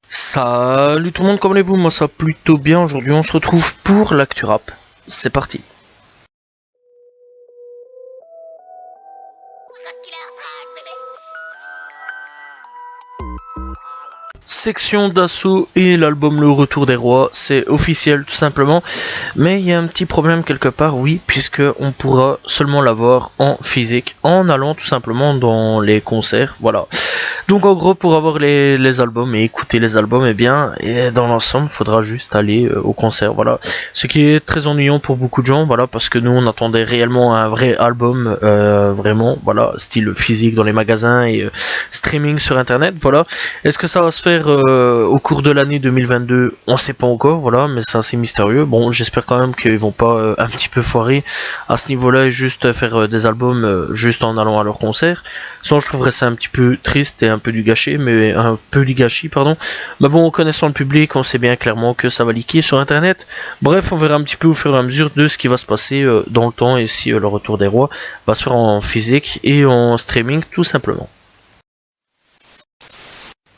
Salut tout le monde, comment allez-vous? Moi ça va plutôt bien. Aujourd'hui on se retrouve pour l'actu rap. C'est parti. Section d'assaut et l'album Le Retour des Rois, c'est officiel tout simplement, mais il y a un petit problème quelque part, oui, puisque on pourra seulement l'avoir en physique en allant tout simplement dans les concerts, voilà. Donc en gros pour avoir les albums et écouter les albums, et dans l'ensemble faudra juste aller au concert, voilà. Ce qui est très ennuyant pour beaucoup de gens, voilà, parce que nous on attendait réellement un vrai album, vraiment, voilà, style physique dans les magasins et streaming sur internet, voilà. Est-ce que ça va se faire au cours de l'année 2022? On sait pas encore, voilà, mais c'est assez mystérieux. Bon, j'espère quand même qu'ils vont pas un petit peu foirer à ce niveau-là et juste faire des albums juste en allant à leur concert. Sinon, je trouverais ça un petit peu triste et un peu du gâchis, pardon. Mais bon, en connaissant le public, on sait bien clairement que ça va leaker sur internet. Bref, on verra un petit peu au fur et à mesure de ce qui va se passer dans le temps et si le Retour des Rois va se faire en physique et en streaming tout simplement.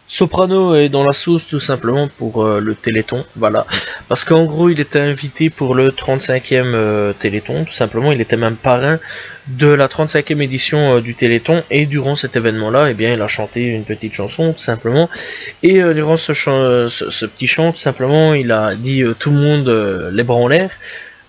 Soprano est dans la sauce tout simplement pour le Téléthon, voilà. Parce qu'en gros, il était invité pour le 35e Téléthon, tout simplement. Il était même parrain de la 35e édition du Téléthon. Et durant cet événement-là, il a chanté une petite chanson, tout simplement. Et durant ce petit chant, tout simplement, il a dit tout le monde les bras en l'air.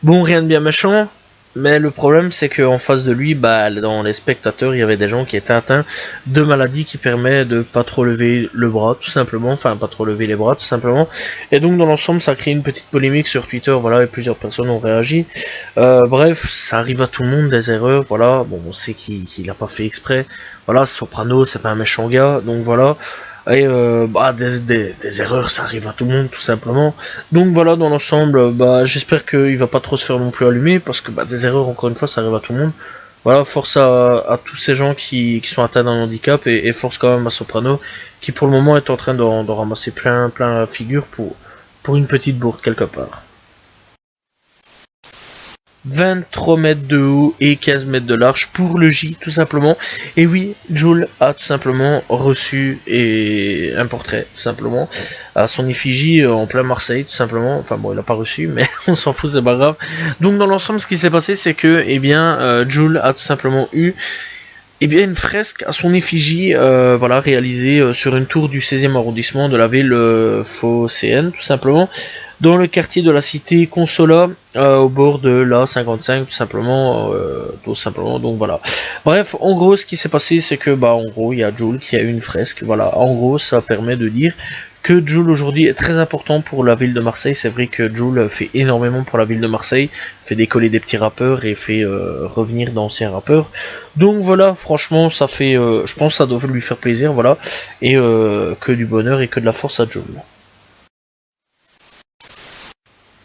Bon, rien de bien méchant. Mais le problème, c'est qu'en face de lui, dans les spectateurs, il y avait des gens qui étaient atteints de maladies qui permettent de pas trop lever le bras, tout simplement. Enfin, pas trop lever les bras, tout simplement. Et donc, dans l'ensemble, ça a créé une petite polémique sur Twitter, voilà, et plusieurs personnes ont réagi. Bref, ça arrive à tout le monde, des erreurs, voilà. Bon, on sait qu'il a pas fait exprès. Voilà, Soprano, c'est pas un méchant gars, donc voilà. Et des erreurs, ça arrive à tout le monde, tout simplement. Donc voilà, dans l'ensemble, j'espère qu'il va pas trop se faire non plus allumer, parce que des erreurs, encore une fois, ça arrive à tout le monde. Voilà, force à tous ces gens qui sont atteints d'un handicap, et force quand même à Soprano, qui pour le moment est en train de ramasser plein la figure pour une petite bourde quelque part. 23 mètres de haut et 15 mètres de large pour le J tout simplement. Et oui, Jul a tout simplement reçu un portrait tout simplement à son effigie en plein Marseille tout simplement. Enfin bon, il a pas reçu, mais on s'en fout, c'est pas grave. Donc dans l'ensemble, ce qui s'est passé, c'est que Jul a tout simplement eu une fresque à son effigie, voilà, réalisée sur une tour du 16e arrondissement de la ville phocéenne, tout simplement, dans le quartier de la cité Consola, au bord de la 55, tout simplement, donc voilà. Bref, en gros, ce qui s'est passé, c'est que, en gros, il y a Jul qui a eu une fresque, voilà. En gros, ça permet de dire que Jul aujourd'hui est très important pour la ville de Marseille. C'est vrai que Jul fait énormément pour la ville de Marseille, fait décoller des petits rappeurs et fait revenir d'anciens rappeurs. Donc voilà, franchement, ça fait, je pense que ça doit lui faire plaisir, voilà, et que du bonheur et que de la force à Jul.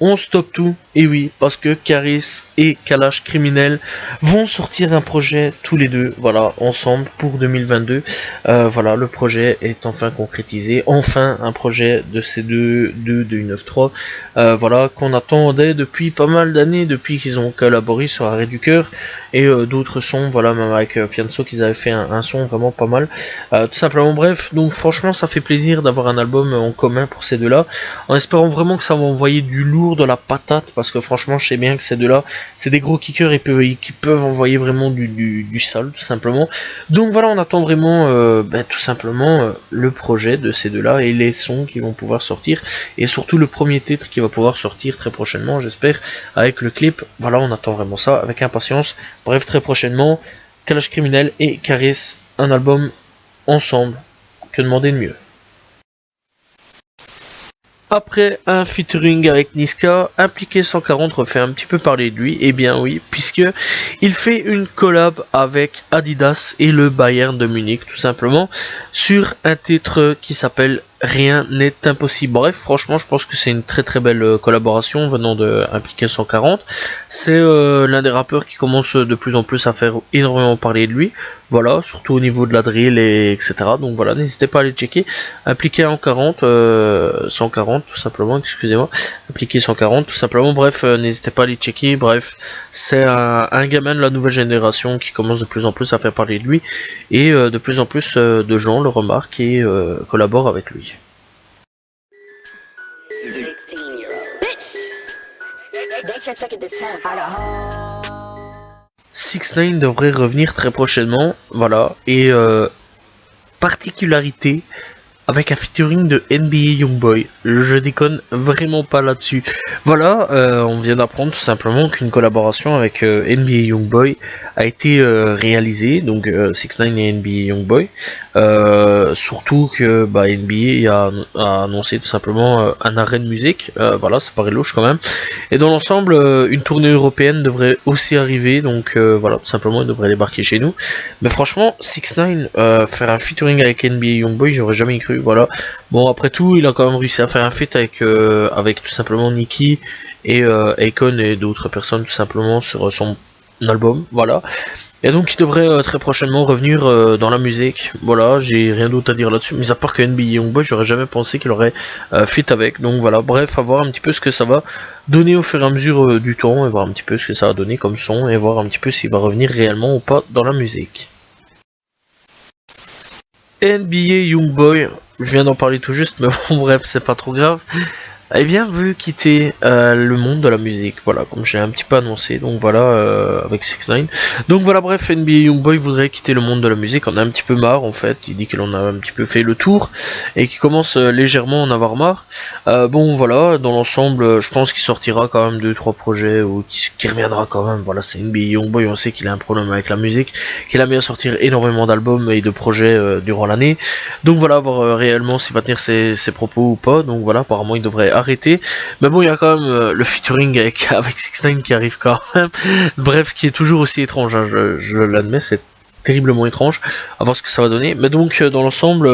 On stoppe tout, et oui, parce que Caris et Kalash Criminel vont sortir un projet tous les deux, voilà, ensemble pour 2022. Voilà, le projet est enfin concrétisé, enfin un projet de ces deux de U93, voilà, qu'on attendait depuis pas mal d'années, depuis qu'ils ont collaboré sur Arrêt du Cœur et d'autres sons, voilà, même avec Fianso qu'ils avaient fait un son vraiment pas mal, tout simplement. Bref, donc franchement ça fait plaisir d'avoir un album en commun pour ces deux-là, en espérant vraiment que ça va envoyer du lourd, de la patate, parce que franchement je sais bien que ces deux-là c'est des gros kickers et qui peuvent envoyer vraiment du sale tout simplement. Donc voilà, on attend vraiment tout simplement le projet de ces deux-là et les sons qui vont pouvoir sortir, et surtout le premier titre qui va pouvoir sortir très prochainement, j'espère, avec le clip. Voilà, on attend vraiment ça avec impatience. Bref, très prochainement, Kalash Criminel et Caris, un album ensemble, que demander de mieux? Après un featuring avec Niska, Impliqué 140 refait un petit peu parler de lui, et bien oui, puisque il fait une collab avec Adidas et le Bayern de Munich, tout simplement, sur un titre qui s'appelle rien n'est impossible. Bref, franchement, je pense que c'est une très belle collaboration venant de Impliqué 140. C'est l'un des rappeurs qui commence de plus en plus à faire énormément parler de lui. Voilà, surtout au niveau de la drill et etc. Donc voilà, n'hésitez pas à aller checker. Impliqué en 40, 140 tout simplement, excusez-moi. Impliqué 140 tout simplement. Bref, n'hésitez pas à aller checker. Bref, c'est un gamin de la nouvelle génération qui commence de plus en plus à faire parler de lui. Et de plus en plus de gens le remarquent et collaborent avec lui. Six 9 devrait revenir très prochainement, voilà, et particularité avec un featuring de NBA Youngboy. Je déconne vraiment pas là-dessus. Voilà, on vient d'apprendre tout simplement qu'une collaboration avec NBA Youngboy a été réalisée, donc 6ix9ine et NBA Youngboy. Surtout que NBA a annoncé tout simplement un arrêt de musique. Voilà, ça paraît louche quand même. Et dans l'ensemble, une tournée européenne devrait aussi arriver, donc voilà, tout simplement, il devrait débarquer chez nous. Mais franchement, 6ix9ine, faire un featuring avec NBA Youngboy, j'aurais jamais cru. Voilà. Bon, après tout, il a quand même réussi à faire un feat avec tout simplement Nicki et Akon et d'autres personnes tout simplement sur son album. Voilà. Et donc il devrait très prochainement revenir dans la musique. Voilà, j'ai rien d'autre à dire là-dessus. Mais à part que NBA Youngboy, j'aurais jamais pensé qu'il aurait feat avec. Donc voilà, bref, à voir un petit peu ce que ça va donner au fur et à mesure du temps. Et voir un petit peu ce que ça va donner comme son. Et voir un petit peu s'il va revenir réellement ou pas dans la musique. NBA Youngboy, je viens d'en parler tout juste, mais bon bref, c'est pas trop grave. Eh bien, veut quitter le monde de la musique, voilà, comme j'ai un petit peu annoncé, donc voilà, avec 6ix9ine. Donc voilà, bref, NBA Youngboy voudrait quitter le monde de la musique, on a un petit peu marre en fait, il dit qu'il en a un petit peu fait le tour, et qu'il commence légèrement à en avoir marre. Bon voilà, dans l'ensemble, je pense qu'il sortira quand même 2-3 projets, ou qu'il reviendra quand même, voilà, c'est NBA Youngboy, on sait qu'il a un problème avec la musique, qu'il aime bien sortir énormément d'albums et de projets durant l'année. Donc voilà, voir réellement s'il va tenir ses propos ou pas, donc voilà, apparemment il devrait arrêter. Mais bon, il y a quand même le featuring avec 6ix9ine qui arrive quand même. Bref, qui est toujours aussi étrange, hein, je l'admets, c'est terriblement étrange, à voir ce que ça va donner. Mais donc, dans l'ensemble,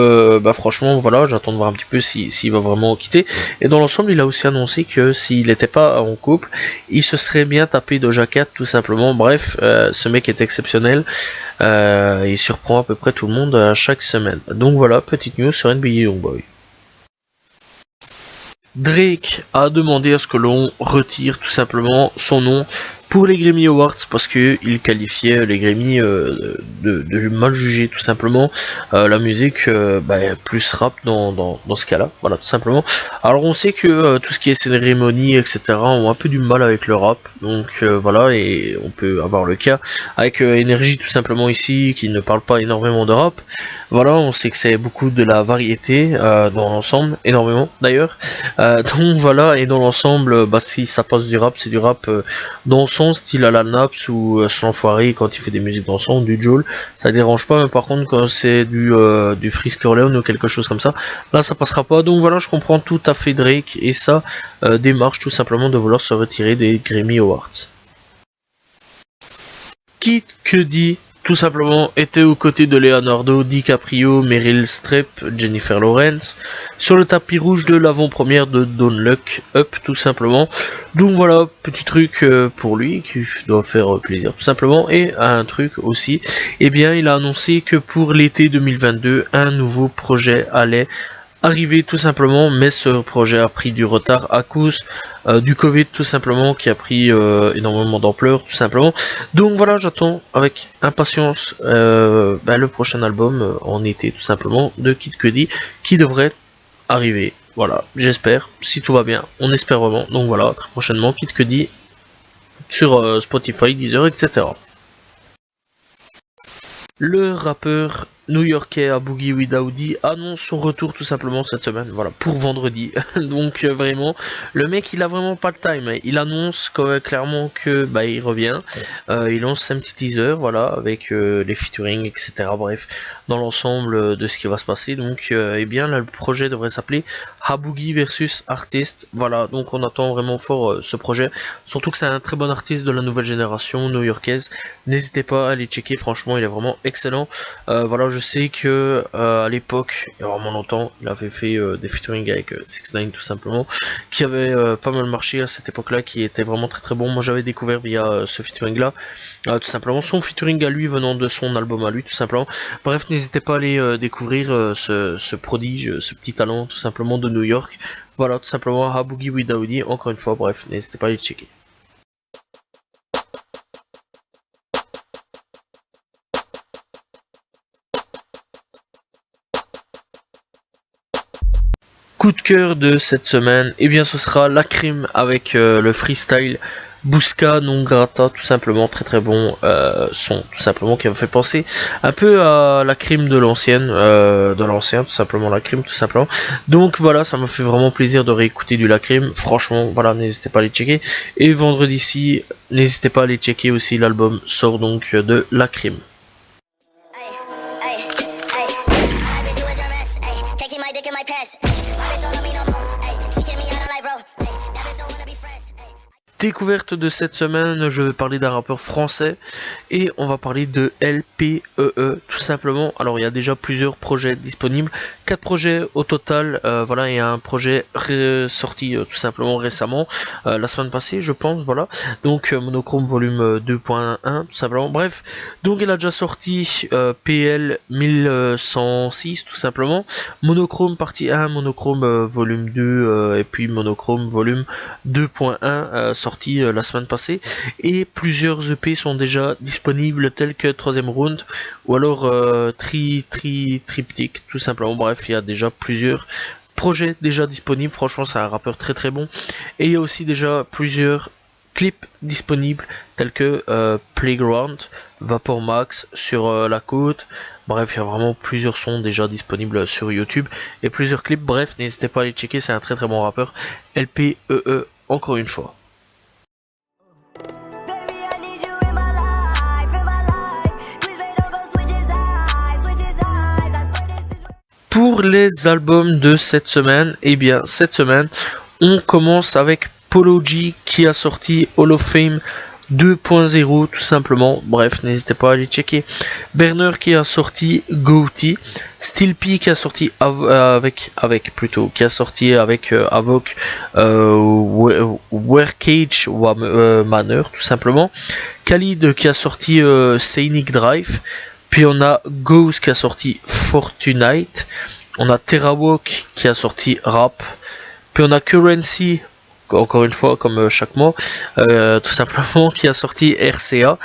franchement, voilà, j'attends de voir un petit peu s'il va vraiment quitter. Et dans l'ensemble, il a aussi annoncé que s'il n'était pas en couple, il se serait bien tapé Doja Cat, tout simplement. Bref, ce mec est exceptionnel. Il surprend à peu près tout le monde à chaque semaine. Donc voilà, petite news sur NBA Youngboy. Drake a demandé à ce que l'on retire tout simplement son nom pour les Grammy Awards parce qu'il qualifiait les Grammy de mal juger tout simplement la musique plus rap dans ce cas-là, voilà tout simplement. Alors on sait que tout ce qui est cérémonie etc ont un peu du mal avec le rap, donc voilà, et on peut avoir le cas avec Energy tout simplement ici qui ne parle pas énormément de rap. Voilà, on sait que c'est beaucoup de la variété dans l'ensemble, énormément d'ailleurs. Donc voilà, et dans l'ensemble, si ça passe du rap, c'est du rap dans son style à la Naps ou son enfoiré quand il fait des musiques dans son, du Joel, ça dérange pas, mais par contre quand c'est du Frisk Orleans ou quelque chose comme ça, là ça passera pas. Donc voilà, je comprends tout à fait Drake et sa démarche tout simplement de vouloir se retirer des Grammy Awards. Kid Cudi tout simplement était aux côtés de Leonardo DiCaprio, Meryl Streep, Jennifer Lawrence sur le tapis rouge de l'avant-première de Don't Look Up tout simplement. Donc voilà, petit truc pour lui qui doit faire plaisir tout simplement. Et un truc aussi, eh bien il a annoncé que pour l'été 2022 un nouveau projet allait arriver tout simplement, mais ce projet a pris du retard à cause du Covid tout simplement, qui a pris énormément d'ampleur tout simplement. Donc voilà, j'attends avec impatience le prochain album en été tout simplement de Kid Cudi qui devrait arriver. Voilà, j'espère, si tout va bien, on espère vraiment. Donc voilà, très prochainement Kid Cudi sur Spotify, Deezer, etc. Le rappeur new-yorkais à Boogie with Audi annonce son retour tout simplement cette semaine, voilà, pour vendredi. Donc vraiment, le mec il a vraiment pas le time, hein. Il annonce clairement que il revient, il lance un petit teaser, voilà, avec les featuring, etc. Bref, dans l'ensemble de ce qui va se passer. Donc eh bien là, le projet devrait s'appeler Boogie versus Artist, voilà, donc on attend vraiment fort ce projet, surtout que c'est un très bon artiste de la nouvelle génération new-yorkaise. N'hésitez pas à aller checker, franchement il est vraiment excellent. Voilà, je je sais que à l'époque, il y a vraiment longtemps, il avait fait des featuring avec 6ix9ine tout simplement, qui avait pas mal marché à cette époque-là, qui était vraiment très très bon. Moi j'avais découvert via ce featuring-là, tout simplement son featuring à lui venant de son album à lui tout simplement. Bref, n'hésitez pas à aller découvrir ce prodige, ce petit talent tout simplement de New York. Voilà, tout simplement A Boogie with Daoudi, encore une fois, bref, n'hésitez pas à aller checker. Coup de cœur de cette semaine, et bien ce sera Lacrim avec le freestyle Busca non grata, tout simplement, très très bon son, tout simplement, qui me fait penser un peu à Lacrim de l'ancien, tout simplement, Lacrim, tout simplement. Donc voilà, ça me fait vraiment plaisir de réécouter du Lacrim, franchement, voilà, n'hésitez pas à les checker. Et vendredi-ci, n'hésitez pas à aller checker aussi, l'album sort donc de Lacrim. Découverte de cette semaine, je vais parler d'un rappeur français et on va parler de LPEE tout simplement. Alors il y a déjà plusieurs projets disponibles, 4 projets au total, voilà, il y a un projet sorti tout simplement récemment, la semaine passée je pense, voilà, donc Monochrome volume 2.1 tout simplement. Bref, donc il a déjà sorti PL 1106 tout simplement, Monochrome partie 1, Monochrome volume 2 et puis Monochrome volume 2.1 sorti la semaine passée, et plusieurs EP sont déjà disponibles tels que Troisième Round ou alors Triptyque tout simplement. Bref, il y a déjà plusieurs projets déjà disponibles, franchement c'est un rappeur très très bon, et il y a aussi déjà plusieurs clips disponibles tels que Playground, Vapor Max sur la côte. Bref, il y a vraiment plusieurs sons déjà disponibles sur YouTube et plusieurs clips. Bref, n'hésitez pas à aller checker, c'est un très très bon rappeur. LPEE encore une fois. Pour les albums de cette semaine, et bien cette semaine, on commence avec Polo G qui a sorti Hall of Fame 2.0 tout simplement. Bref, n'hésitez pas à aller checker. Berner qui a sorti Goatee, Still P qui a sorti avec Avoc Where Cage Manor tout simplement. Khalid qui a sorti Scenic Drive. Puis on a Ghost qui a sorti Fortunite. On a Terrawalk qui a sorti Rap. Puis on a Currency, encore une fois comme chaque mois, tout simplement, qui a sorti RCA.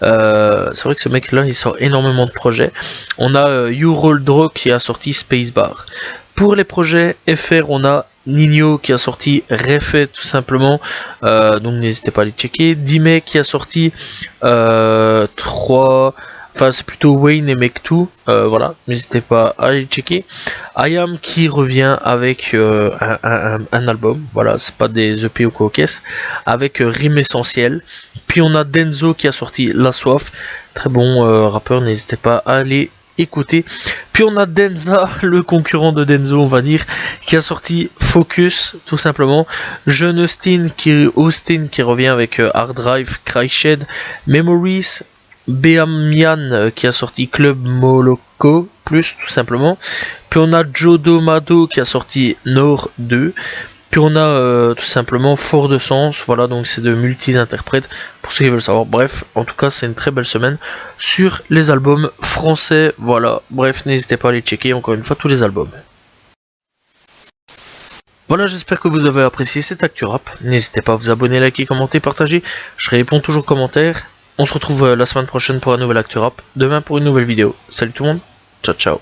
C'est vrai que ce mec là il sort énormément de projets. On a You Roll Draw qui a sorti Spacebar. Pour les projets FR, on a Nino qui a sorti Refait tout simplement, donc n'hésitez pas à aller checker. Dime qui a sorti 3. Enfin, c'est plutôt Wayne et Mektou, voilà, n'hésitez pas à aller checker. IAM qui revient avec un album, voilà, c'est pas des EP ou quoi caisse, avec Rime Essentiel. Puis on a Denzo qui a sorti La Soif, très bon rappeur, n'hésitez pas à aller écouter. Puis on a Denza, le concurrent de Denzo, on va dire, qui a sorti Focus, tout simplement. Jeune Austin qui revient avec Hard Drive, Cryshed, Memories. Beamian qui a sorti Club Moloko plus tout simplement. Puis on a Jodo Mado qui a sorti Nord 2. Puis on a tout simplement Fort de Sens, voilà, donc c'est de multi-interprètes pour ceux qui veulent savoir. Bref, en tout cas c'est une très belle semaine sur les albums français, voilà. Bref, n'hésitez pas à aller checker encore une fois tous les albums. Voilà, j'espère que vous avez apprécié cette Actu Rap. N'hésitez pas à vous abonner, liker, commenter, partager. Je réponds toujours aux commentaires. On se retrouve la semaine prochaine pour un nouvel Actu Rap. Demain pour une nouvelle vidéo. Salut tout le monde. Ciao ciao.